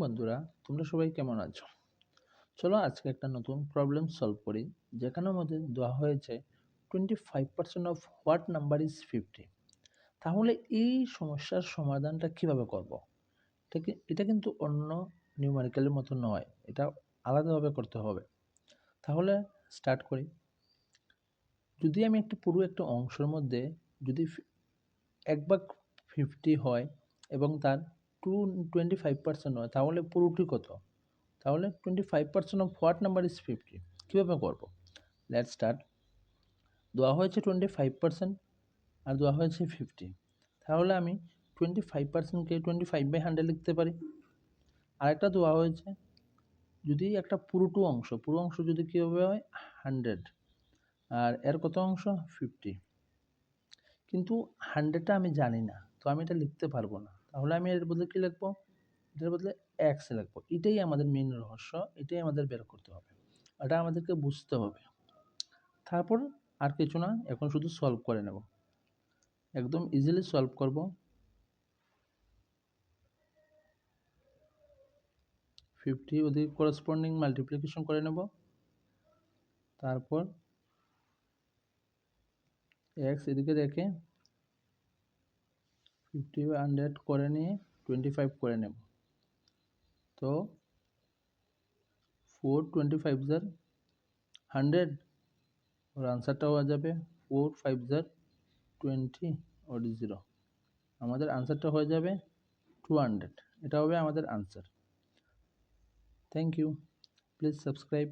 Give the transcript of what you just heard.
বন্ধুরা, তোমরা সবাই কেমন আছো? চলো আজকে একটা নতুন প্রবলেম সলভ করি, যেখানের মধ্যে দেওয়া হয়েছে 25% অফ হোয়াট নাম্বার ইজ 50। তাহলে এই সমস্যার সমাধানটা কিভাবে করব? এটা কিন্তু অন্য নিউমেরিক্যালের মতো নয়, এটা আলাদাভাবে করতে হবে। তাহলে স্টার্ট করি। যদি আমি পুরো একটা অংশের মধ্যে যদি 1/50 হয় এবং তার 25% হয়, তাহলে পুরোটি কত? তাহলে 25% অফ হোয়াট নাম্বার ইজ 50 কীভাবে করব? Let's start. দেওয়া হয়েছে 25% আর দেওয়া হয়েছে 50। তাহলে আমি 25%কে 25/100 লিখতে পারি। আরেকটা দেওয়া হয়েছে, যদি একটা পুরো অংশ যদি কীভাবে হয় 100, আর এর কত অংশ 50। কিন্তু 100টা আমি জানি না, তো আমি এটা লিখতে পারবো না। তাহলে আমি এর বদলে কী লিখবো? এটার বদলে এক্স লিখবো। এটাই আমাদের মেন রহস্য, এটাই আমাদের বের করতে হবে, এটা আমাদেরকে বুঝতে হবে। তারপর আর কিছু না, এখন শুধু সলভ করে নেব, একদম ইজিলি সলভ করব। 50 ওদিকে করসপন্ডিং মাল্টিপ্লিকেশন করে নেব, তারপর এক্স এদিকে রেখে 50/100 করে নিয়ে 25 করে নেব। তো 4 25 জার 100, ওর আনসারটা হয়ে যাবে 4 5 জার 20 ওর 0। আমাদের আনসারটা হয়ে যাবে 200। এটা হবে আমাদের answer. Thank you, please subscribe.